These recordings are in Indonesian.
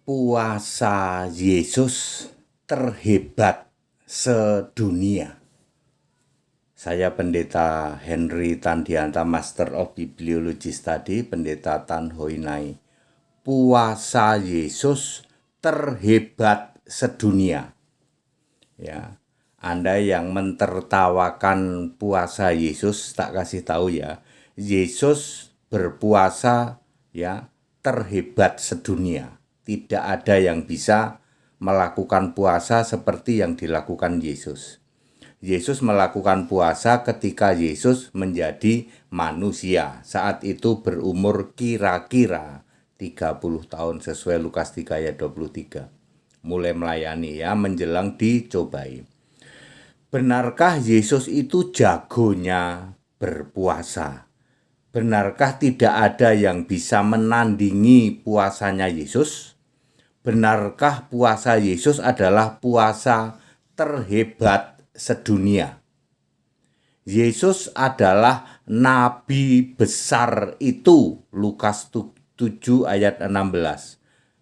Puasa Yesus terhebat sedunia. Saya Pendeta Henry Tandianta, Master of Bibliology Study, Pendeta Tan Hoi Nai. Puasa Yesus terhebat sedunia. Ya, Anda yang mentertawakan puasa Yesus, tak kasih tahu ya. Yesus berpuasa ya terhebat sedunia. Tidak ada yang bisa melakukan puasa seperti yang dilakukan Yesus. Yesus melakukan puasa ketika Yesus menjadi manusia. Saat itu berumur kira-kira 30 tahun sesuai Lukas 3 ayat 23. Mulai melayani ya, menjelang dicobai. Benarkah Yesus itu jagonya berpuasa? Benarkah tidak ada yang bisa menandingi puasanya Yesus? Benarkah puasa Yesus adalah puasa terhebat sedunia? Yesus adalah nabi besar itu, Lukas 7 ayat 16.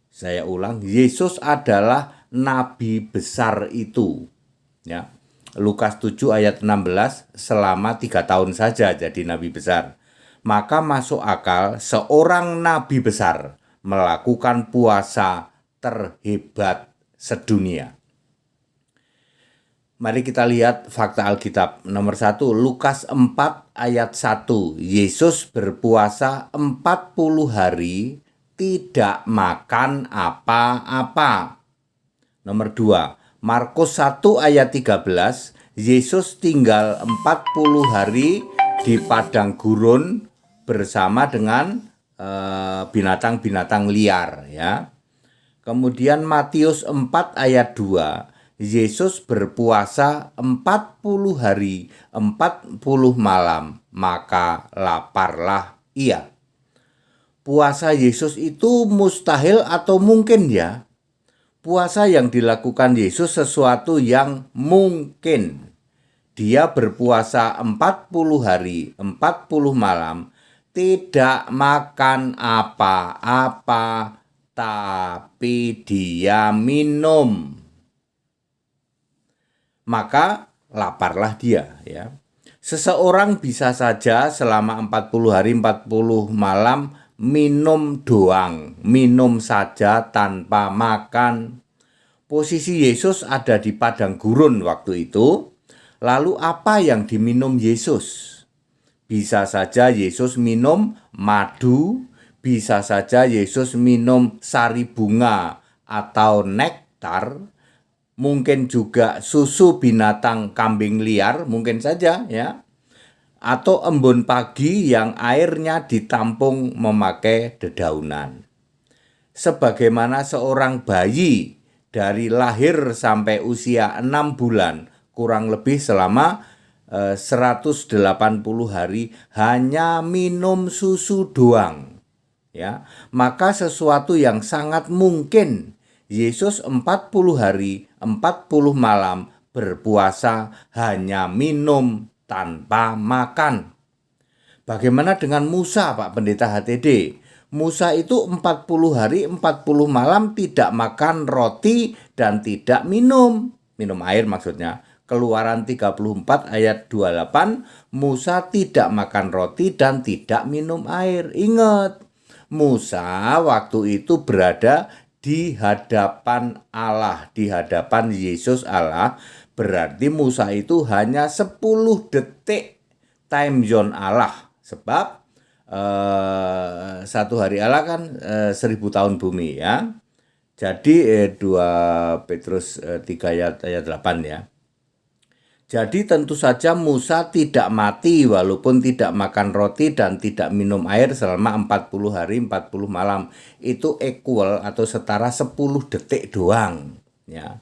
Saya ulang, Yesus adalah nabi besar itu. Ya. Lukas 7 ayat 16, selama 3 tahun saja jadi nabi besar. Maka masuk akal seorang nabi besar melakukan puasa terhebat sedunia. Mari kita lihat fakta Alkitab. Nomor 1, Lukas 4 ayat 1. Yesus berpuasa 40 hari, tidak makan apa-apa. Nomor 2, Markus 1 ayat 13. Yesus tinggal 40 hari di padang gurun bersama dengan binatang-binatang liar ya. Kemudian Matius 4 ayat 2, Yesus berpuasa 40 hari, 40 malam, maka laparlah ia. Puasa Yesus itu mustahil atau mungkin ya? Puasa yang dilakukan Yesus sesuatu yang mungkin. Dia berpuasa 40 hari, 40 malam, tidak makan apa-apa, tapi dia minum. Maka laparlah dia ya. Seseorang bisa saja selama 40 hari 40 malam minum doang, minum saja tanpa makan. Posisi Yesus ada di padang gurun waktu itu. Lalu apa yang diminum Yesus? Bisa saja Yesus minum madu, bisa saja Yesus minum sari bunga atau nektar, mungkin juga susu binatang kambing liar, mungkin saja ya. Atau embun pagi yang airnya ditampung memakai dedaunan. Sebagaimana seorang bayi dari lahir sampai usia 6 bulan, kurang lebih selama 180 hari hanya minum susu doang. Ya, maka sesuatu yang sangat mungkin Yesus 40 hari, 40 malam berpuasa hanya minum tanpa makan. Bagaimana dengan Musa, Pak Pendeta HTD? Musa itu 40 hari, 40 malam tidak makan roti dan tidak minum air maksudnya. Keluaran 34 ayat 28, Musa tidak makan roti dan tidak minum air. Ingat, Musa waktu itu berada di hadapan Allah, di hadapan Yesus Allah. Berarti Musa itu hanya 10 detik time zone Allah. Sebab satu hari Allah kan 1000 tahun bumi ya. Jadi 2 Petrus 3 ayat 8 ya. Jadi tentu saja Musa tidak mati walaupun tidak makan roti dan tidak minum air selama 40 hari 40 malam. Itu equal atau setara 10 detik doang ya.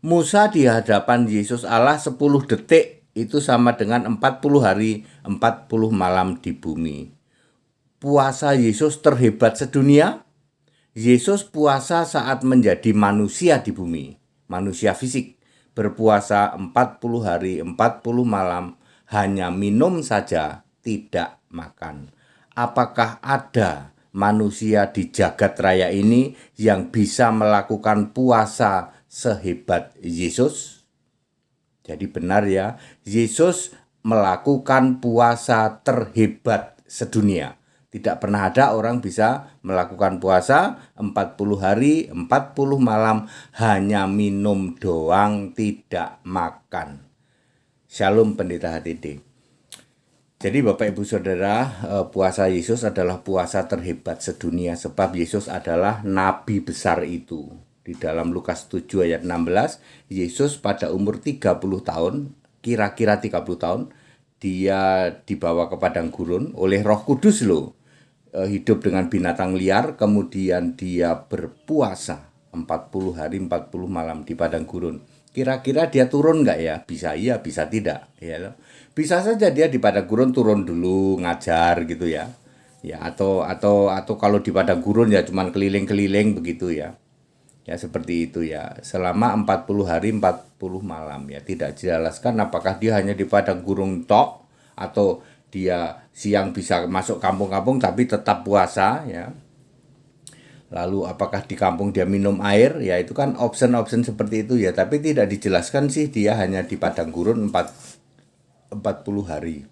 Musa di hadapan Yesus Allah 10 detik itu sama dengan 40 hari 40 malam di bumi. Puasa Yesus terhebat sedunia. Yesus puasa saat menjadi manusia di bumi, manusia fisik. Berpuasa 40 hari 40 malam hanya minum saja, tidak makan. Apakah ada manusia di jagat raya ini yang bisa melakukan puasa sehebat Yesus? Jadi benar ya, Yesus melakukan puasa terhebat sedunia. Tidak pernah ada orang bisa melakukan puasa 40 hari, 40 malam, hanya minum doang, tidak makan. Shalom Pendeta HTD. Jadi Bapak Ibu Saudara, puasa Yesus adalah puasa terhebat sedunia sebab Yesus adalah nabi besar itu. Di dalam Lukas 7 ayat 16, Yesus pada umur 30 tahun, kira-kira 30 tahun, dia dibawa ke padang gurun oleh Roh Kudus loh. Hidup dengan binatang liar, kemudian dia berpuasa 40 hari 40 malam di padang gurun. Kira-kira dia turun nggak ya? Bisa iya, bisa tidak. Ya, bisa saja dia di padang gurun turun dulu ngajar gitu ya. Ya atau kalau di padang gurun ya cuman keliling-keliling begitu ya. Ya seperti itu ya. Selama 40 hari 40 malam ya. Tidak dijelaskan apakah dia hanya di padang gurun tok atau dia siang bisa masuk kampung-kampung tapi tetap puasa ya. Lalu apakah di kampung dia minum air? Ya itu kan option-option seperti itu ya. Tapi tidak dijelaskan sih dia hanya di padang gurun 40 hari.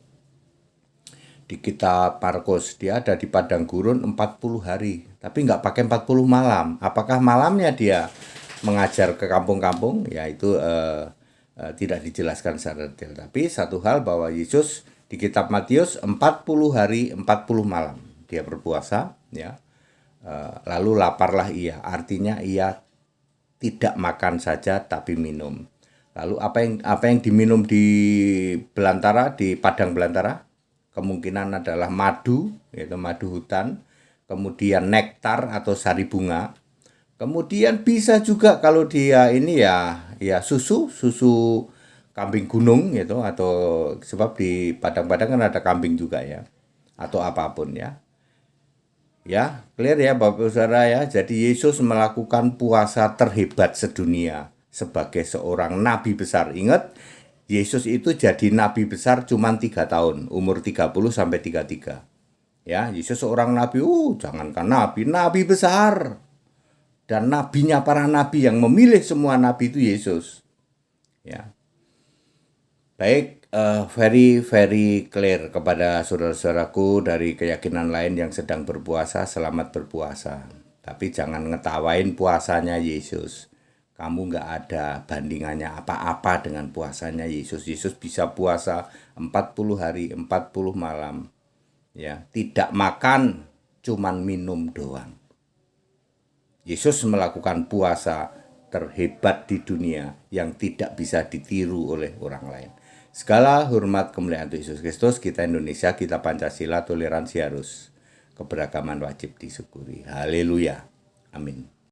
Di kitab Markus dia ada di padang gurun 40 hari. Tapi nggak pakai 40 malam. Apakah malamnya dia mengajar ke kampung-kampung? Ya itu tidak dijelaskan secara detail. Tapi satu hal bahwa Yesus di kitab Matius 40 hari 40 malam dia berpuasa ya. Lalu laparlah ia, artinya ia tidak makan saja tapi minum. Lalu apa yang diminum di belantara, di padang belantara? Kemungkinan adalah madu, yaitu madu hutan, kemudian nektar atau sari bunga. Kemudian bisa juga kalau dia ini ya susu kambing gunung gitu, atau sebab di padang-padang kan ada kambing juga ya, atau apapun ya. Ya, clear ya Bapak Saudara ya. Jadi Yesus melakukan puasa terhebat sedunia sebagai seorang nabi besar. Ingat, Yesus itu jadi nabi besar cuma 3 tahun, umur 30 sampai 33. Ya, Yesus seorang nabi, jangankan nabi besar. Dan nabinya para nabi yang memilih semua nabi itu Yesus. Ya. Baik, very clear kepada saudara-saudaraku dari keyakinan lain yang sedang berpuasa, selamat berpuasa. Tapi jangan ngetawain puasanya Yesus. Kamu nggak ada bandingannya apa-apa dengan puasanya Yesus. Yesus bisa puasa 40 hari, 40 malam. Ya, tidak makan, cuman minum doang. Yesus melakukan puasa terhebat di dunia yang tidak bisa ditiru oleh orang lain. Segala hormat kemuliaan untuk Yesus Kristus, kita Indonesia, kita Pancasila, toleransi harus, keberagaman wajib disyukuri. Haleluya. Amin.